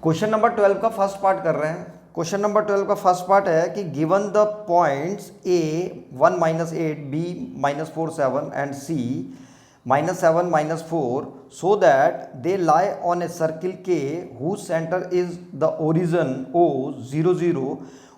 Question number 12 का first part कर रहे हैं। क्वेश्चन नंबर 12 का फर्स्ट पार्ट है कि given the points A 1 -8 B -4 7 and C -7 -4 so that they lie on a circle K whose centre is the origin O 0 0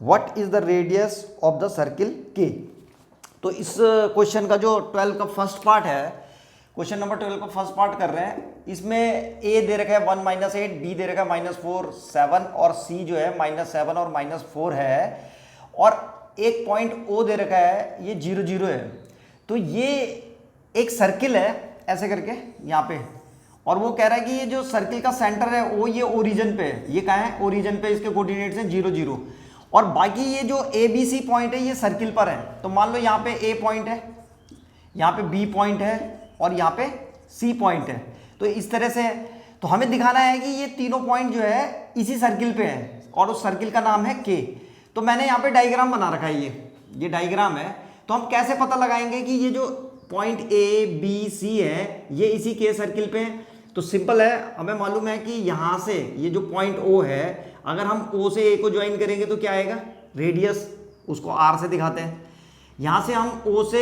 what is the radius of the circle के। तो इस question का जो 12 का first part है, question number 12 का first part कर रहे हैं। इसमें ए दे रखा है 1 -8, बी दे रखा है -4 7 और सी जो है -7 और -4 है, और एक पॉइंट ओ दे रखा है ये 0 0 है। तो ये एक सर्किल है ऐसे करके यहाँ पे, और वो कह रहा है कि ये जो सर्किल का सेंटर है वो ये ओरिजिन पे है। ये कहाँ है? ओरिजिन पे। इसके कोऑर्डिनेट्स हैं 0 0, और बाकी ये जो ए बी सी पॉइंट है ये सर्किल पर है। तो मान लो यहाँ पे ए पॉइंट है, यहाँ पे बी पॉइंट है और यहाँ पे सी पॉइंट है। तो इस तरह से तो हमें दिखाना है कि ये तीनों पॉइंट जो है इसी सर्किल पे हैं, और उस सर्किल का नाम है के। तो मैंने यहाँ पे डायग्राम बना रखा है, ये डायग्राम है। तो हम कैसे पता लगाएंगे कि ये जो पॉइंट ए बी सी है ये इसी के सर्किल पे हैं? तो सिंपल है, हमें मालूम है कि यहाँ से ये जो पॉइंट ओ है, अगर हम ओ से ए को ज्वाइन करेंगे तो क्या आएगा? रेडियस, उसको आर से दिखाते हैं। यहाँ से हम O से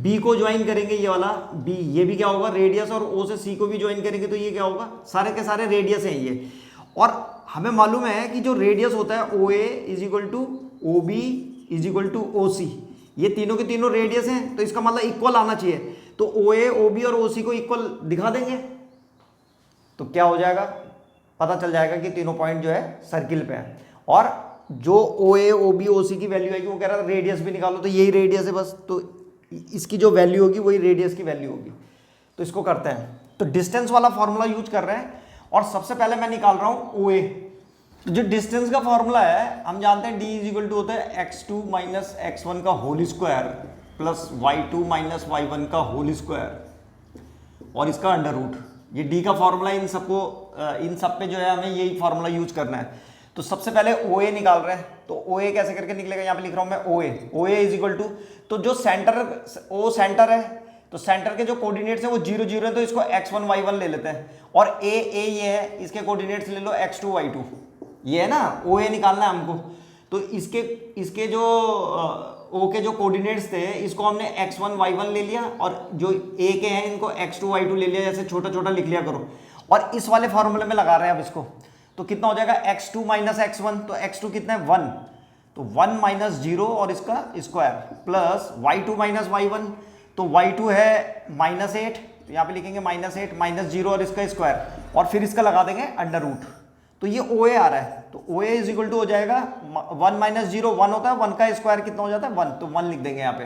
B को ज्वाइन करेंगे, ये वाला B, ये भी क्या होगा? रेडियस। और O से C को भी ज्वाइन करेंगे तो ये क्या होगा? सारे के सारे रेडियस हैं ये। और हमें मालूम है कि जो रेडियस होता है OA = OB = OC, ये तीनों के तीनों रेडियस हैं। तो इसका मतलब इक्वल आना चाहिए। तो OA OB और OC को इक्वल दिखा देंगे तो क्या हो जाएगा? पता चल जाएगा कि तीनों पॉइंट जो है सर्किल पे है। और जो OA OB OC की वैल्यू आएगी, वो कह रहा है रेडियस भी निकालो, तो यही रेडियस है बस। तो इसकी जो वैल्यू होगी वही रेडियस की वैल्यू होगी। तो इसको करते हैं, तो डिस्टेंस वाला फॉर्मूला यूज कर रहे हैं। और सबसे पहले मैं निकाल रहा हूं OA। जो डिस्टेंस का फॉर्मूला है, हम जानते हैं D होता है x2 - x1 का whole square plus y2 - y1 का होल स्क्वायर और इसका अंडर रूट। ये D का फॉर्मूला, इन सब पे जो है हमें यही फॉर्मूला यूज करना है। तो सबसे पहले OA निकाल रहे हैं। तो OA कैसे करके निकलेगा? यहाँ पे लिख रहा हूं मैं OA = तो जो सेंटर O सेंटर है, तो सेंटर के जो कोऑर्डिनेट्स है वो 0 0 है, तो इसको x1 y1 ले लेते हैं। और A ये है, इसके कोऑर्डिनेट्स ले लो x2 y2, ये है ना। OA निकालना है हमको। तो इसके जो O के जो कोऑर्डिनेट्स थे, इसको हमने x1 y1 ले लिया, और जो A के हैं इनको x2 y2 ले लिया। जैसे छोटा छोटा लिख लिया करो। और इस वाले फॉर्मूले में लगा रहे हैं अब इसको। तो कितना हो जाएगा? x2 - x1, तो x2 कितना है? 1, तो 1 - 0 और इसका स्क्वायर प्लस y2 - y1, तो y2 है -8, तो यहाँ पे लिखेंगे -8 - 0 और इसका स्क्वायर, और फिर इसका लगा देंगे अंडर रूट। तो ये OA आ रहा है। तो OA = हो जाएगा 1 - 0 1 होता है, 1 का स्क्वायर कितना हो जाता है? 1, तो 1 लिख देंगे यहाँ पे।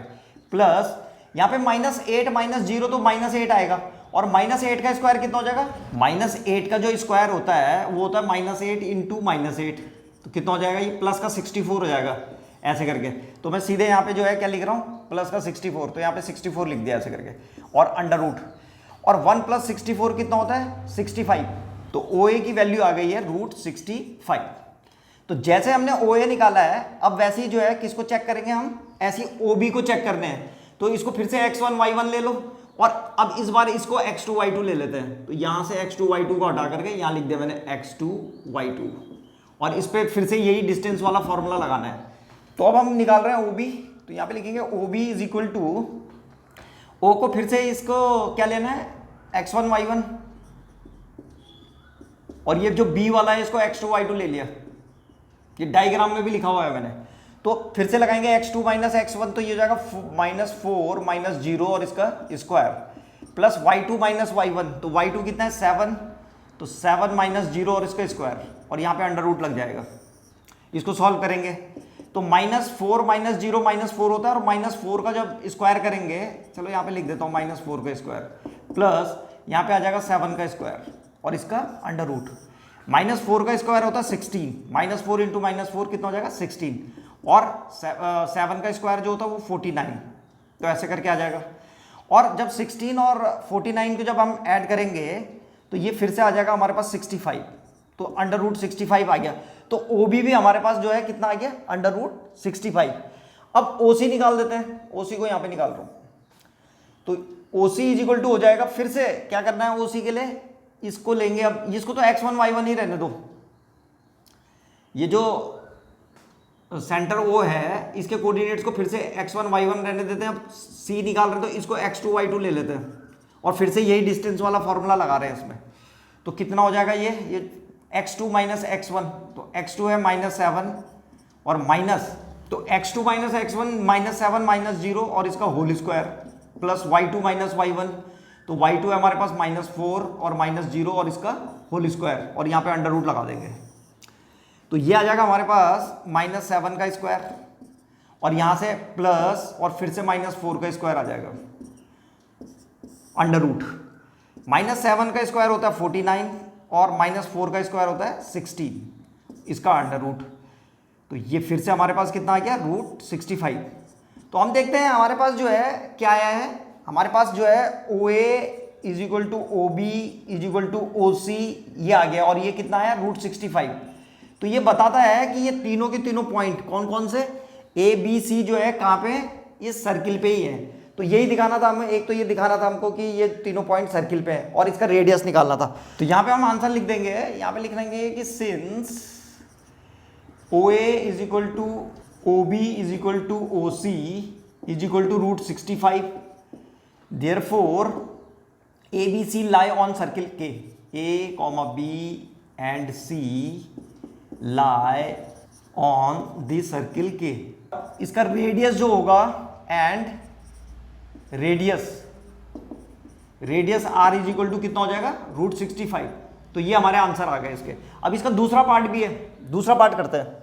प्लस यहाँ पे -8 - 0, तो -8 आएगा, और -8 का स्क्वायर कितना हो जाएगा? -8 का जो स्क्वायर होता है वो होता है -8 × -8, तो कितना हो जाएगा? ये प्लस का 64 हो जाएगा ऐसे करके। तो मैं सीधे यहाँ पे जो है क्या लिख रहा हूँ? प्लस का 64, तो यहाँ पे 64 लिख दिया ऐसे करके, और अंडर रूट। और 1 + 64 कितना होता है? 65। तो OA की वैल्यू आ गई है √65। तो जैसे हमने OA निकाला है, अब वैसे ही जो है किसको चेक करेंगे हम? ऐसी OB को चेक करने हैं। तो इसको फिर से x1 y1 ले लो, और अब इस बार इसको x2 y2 ले लेते हैं। तो यहां से x2 y2 को हटा करके यहां लिख दिया मैंने x2 y2, और इस पे फिर से यही डिस्टेंस वाला फॉर्मूला लगाना है। तो अब हम निकाल रहे हैं OB। तो यहां पे लिखेंगे OB = O को फिर से इसको क्या लेना है? x1 y1, और ये जो B वाला है इसको x2 y2 ले लिया। ये डायग्राम में भी लिखा हुआ है मैंने। तो फिर से लगाएंगे x2 - x1, तो ये हो जाएगा -4 - 0 और इसका स्क्वायर प्लस y2 - y1, तो y2 कितना है? 7, तो 7 - 0 और इसका स्क्वायर, और यहाँ पे अंडर रूट लग जाएगा। इसको सॉल्व करेंगे तो -4 - 0 -4 होता है, और -4 का जब स्क्वायर करेंगे, चलो यहाँ पे लिख देता हूँ -4 का स्क्वायर प्लस यहाँ पे आ जाएगा 7 का स्क्वायर और इसका अंडर रूट। -4 का स्क्वायर होता है 16, -4 × -4 कितना हो जाएगा? 16, और 7 का स्क्वायर जो होता है वो 49, तो ऐसे करके आ जाएगा। और जब 16 और 49 को जब हम ऐड करेंगे तो ये फिर से आ जाएगा हमारे पास 65, तो अंडर रूट 65 आ गया। तो OB भी हमारे पास जो है कितना आ गया? Under root 65। अब OC निकाल देते हैं। OC को यहाँ पे निकाल रहा हूँ। तो OC = हो जाएगा, फिर से क्या करना है OC के लिए? इसको लेंगे, अब इसको तो x1 y1 ही रहने दो, ये जो सेंटर ओ है इसके कोऑर्डिनेट्स को फिर से x1 y1 रहने देते हैं, अब c निकाल रहे हैं तो इसको x2 y2 ले लेते हैं और फिर से यही डिस्टेंस वाला फॉर्मूला लगा रहे हैं इसमें। तो कितना हो जाएगा ये x2 माइनस x1, तो x2 है -7 और माइनस, तो x2 माइनस x1 -7 -0 और इसका whole square plus y2 minus y1, तो y2 है हमारे पास -4 और -0 और इसका होल स्क्वायर और यहाँ पे अंडर रूट लगा देंगे। तो ये आ जाएगा हमारे पास -7 का स्क्वायर और यहाँ से प्लस और फिर से -4 का स्क्वायर आ जाएगा अंडर रूट। -7 का स्क्वायर होता है 49 और -4 का स्क्वायर होता है 16, इसका अंडर रूट। तो ये फिर से हमारे पास कितना आ गया √65। तो हम देखते हैं हमारे पास जो है क्या आया है, हमारे पास जो है OA = OB = OC ये आ गया और ये कितना आया √65। तो ये बताता है कि ये तीनों के तीनों पॉइंट कौन कौन से ABC जो है कहाँ पे, ये सर्किल पे ही है। तो यही दिखाना था हमें, एक तो ये दिखाना था हमको कि ये तीनों पॉइंट सर्किल पे हैं और इसका रेडियस निकालना था। तो यहाँ पे हम आंसर लिख देंगे, यहाँ पे लिख देंगे कि since OA = OB = OC = √65 therefore ABC lie on circle K, A, B and C lie on the circle K। इसका रेडियस जो होगा एंड रेडियस R = कितना हो जाएगा √65। तो ये हमारे आंसर आ गए इसके। अब इसका दूसरा पार्ट भी है, दूसरा पार्ट करते हैं।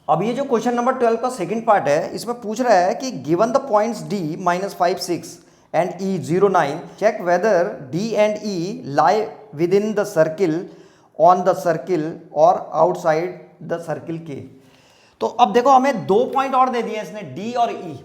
अब ये जो क्वेश्चन नंबर 12 का सेकंड पार्ट है, इसमें पूछ रहा है कि given the points D -5 6 and E 0 9 check whether D and E lie within the circle, on the circle और आउटसाइड द सर्किल के। तो अब देखो हमें 2 पॉइंट और दे दिए इसने D और E।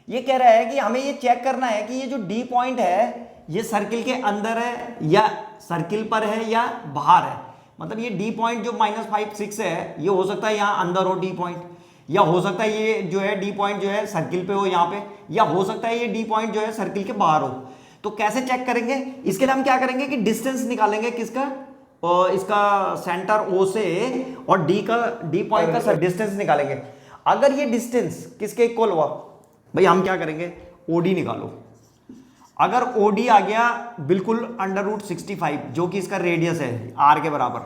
ये कह रहा है कि हमें ये चेक करना है कि ये जो D पॉइंट है ये सर्किल के अंदर है या सर्किल पर है या बाहर है। मतलब ये D पॉइंट जो -5 6 है ये हो सकता है यहाँ अंदर हो D पॉइंट, या हो सकता है ये जो है D पॉइंट जो है सर्किल पे हो यहाँ पे, या हो सकता है ये D पॉइंट जो है सर्किल के बाहर हो। तो कैसे चेक करेंगे, इसके लिए हम क्या करेंगे कि डिस्टेंस निकालेंगे किसका, इसका सेंटर O से और D पॉइंट का डिस्टेंस निकालेंगे। अगर ये डिस्टेंस किसके इक्वल हुआ, भाई हम क्या करेंगे OD निकालो। अगर OD आ गया बिल्कुल √65 जो कि इसका रेडियस है R के बराबर,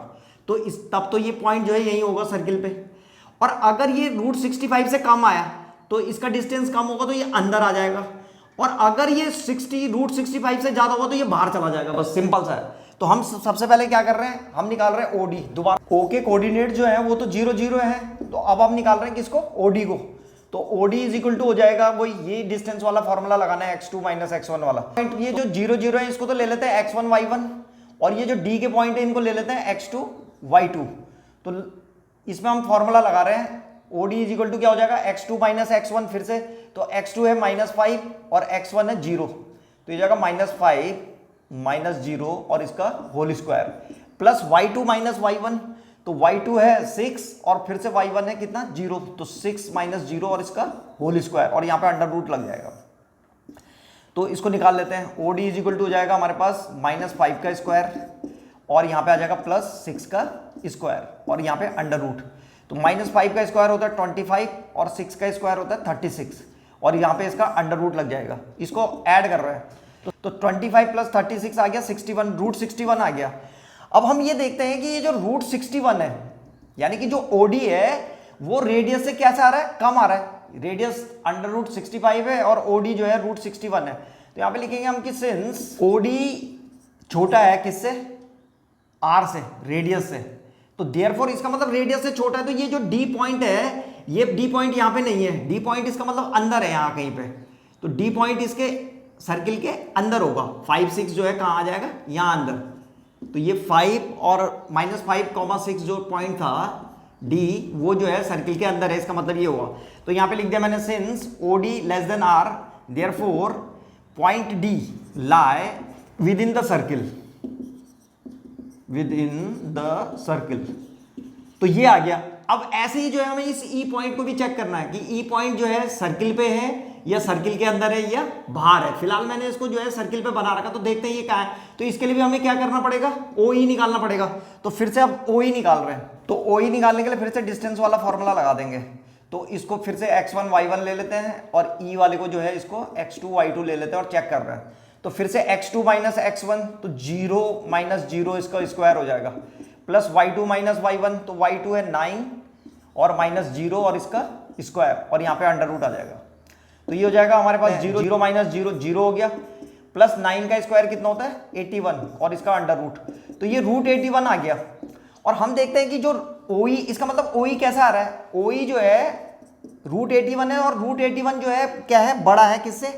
तो तब तो ये पॉइंट जो है यही होगा सर्किल पे। और अगर ये √65 से कम आया तो इसका डिस्टेंस कम होगा तो ये अंदर आ जाएगा, और अगर ये √65 से ज्यादा होगा तो ये बाहर चला जाएगा। बस सिंपल सा है। तो हम सबसे पहले क्या कर रहे हैं, हम निकाल रहे हैं OD। दोबारा O के कोऑर्डिनेट जो है वो तो 0 0 है, तो अब हम निकाल रहे हैं किसको, OD को। तो OD = हो जाएगा वो ये डिस्टेंस वाला फॉर्मूला लगाना है x2 माइनस x1 वाला। ये जो 0 0 है इसको तो ले लेते हैं x1 y1, और ये जो D के पॉइंट है इनको ले लेते हैं x2 y2। तो इसमें हम फॉर्मूला लगा रहे हैं OD = क्या हो जाएगा x2 माइनस x1, फिर से तो x2 है -5 और x1 है 0, तो ये जाएगा -5 -0 और इसका whole square plus y2 minus y1, तो y2 है 6 और फिर से y1 है कितना 0, तो 6 - 0 और इसका होल स्क्वायर और यहाँ पे अंडर रूट लग जाएगा। तो इसको निकाल लेते हैं। OD = हो जाएगा हमारे पास -5 का स्क्वायर और यहाँ पे आ जाएगा +6 का स्क्वायर और यहाँ पे अंडर रूट। तो -5 का स्क्वायर होता है 25 और 6 का स्क्वायर होता है 36 और यहाँ पे इसका अंडर रूट लग जाएगा। इसको ऐड कर रहे हैं तो 25 + 36 आ गया 61, √61 आ गया। अब हम ये देखते हैं कि ये जो √61 है यानी कि जो OD है वो रेडियस से कैसे आ रहा है, कम आ रहा है। रेडियस √65 है और OD जो है √61 है। तो यहाँ पे लिखेंगे हम कि सिंस OD छोटा है किससे, R से, रेडियस से, तो देयरफॉर इसका मतलब रेडियस से छोटा है। तो ये जो D पॉइंट है ये D पॉइंट यहाँ पे नहीं है, D पॉइंट इसका मतलब अंदर है यहाँ कहीं पे, तो D पॉइंट इसके सर्किल के अंदर होगा। 5 6 जो है कहाँ आ जाएगा, यहाँ अंदर। तो ये 5 और -5, 6 जो पॉइंट था D वो जो है सर्किल के अंदर है, इसका मतलब ये हुआ। तो यहाँ पे लिख दिया मैंने since OD R therefore point D lie within the circle, तो ये आ गया। अब ऐसे ही जो है हमें इस E पॉइंट को भी चेक करना है कि E पॉइंट जो है सर्किल पे है या सर्किल के अंदर है या बाहर है। फिलहाल मैंने इसको जो है सर्किल पे बना रखा, तो देखते हैं ये क्या है। तो इसके लिए भी हमें क्या करना पड़ेगा, ओ ई निकालना पड़ेगा। तो फिर से अब ओ ई निकाल रहे हैं, तो ओ ई निकालने के लिए फिर से डिस्टेंस वाला फॉर्मूला लगा देंगे। तो इसको फिर से x1 y1 ले लेते हैं और ई वाले को जो है इसको x2 y2 ले लेते हैं और चेक कर रहे हैं। तो फिर से x2 माइनस x1, तो 0 माइनस 0 इसका स्क्वायर हो जाएगा, प्लस y2 माइनस y1, तो y2 है 9 और माइनस 0 और इसका स्क्वायर, और यहाँ पे अंडर रूट आ जाएगा। तो ये हो जाएगा हमारे पास 0 0 माइनस 0 0 हो गया, प्लस 9 का स्क्वायर कितना होता है 81 और इसका अंडर रूट, तो ये रूट 81 आ गया। और हम देखते हैं कि जो OE, इसका मतलब OE कैसा आ रहा है, OE जो है रूट 81 है, और रूट 81 जो है क्या है, बड़ा है किससे,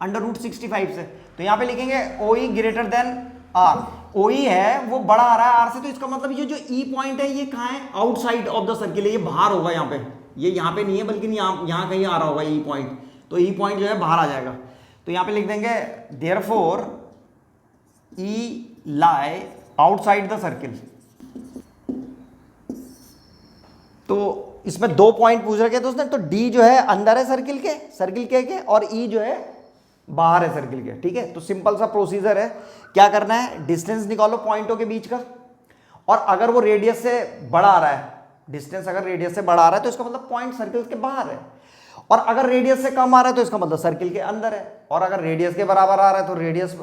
अंडर रूट 65 से। तो यहाँ पे लिखेंगे OE greater than R, OE है वो बड़ा आ रहा है R से, तो इसका मतलब ये जो E पॉइंट है ये कहाँ है, आउटसाइड ऑफ द सर्किल है, ये बाहर होगा यहाँ पे, ये यहाँ पे नहीं है बल्कि यहाँ कहीं आ रहा होगा E पॉइंट, तो E पॉइंट जो है बाहर आ जाएगा। तो यहाँ पे लिख देंगे therefore E lie outside the circle. तो इसमें 2 पॉइंट पूछ रखे थे उसने, तो D जो है अंदर है सर्किल के और E जो है बाहर है सर्किल के, ठीक है। तो सिंपल सा प्रोसीजर है, क्या करना है, डिस्टेंस निकालो पॉइंटों के बीच का, और अगर वो रेडियस से बड़ा आ रहा है, डिस्टेंस अगर रेडियस से बड़ा आ रहा है तो इसका मतलब पॉइंट सर्किल के बाहर है, और अगर रेडियस से कम आ रहा है तो इसका मतलब सर्किल के अंदर है, और अगर रेडियस के बराबर आ रहा है तो रेडियस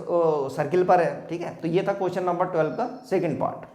सर्किल पर है, ठीक है। तो ये था क्वेश्चन नंबर 12 का सेकंड पार्ट।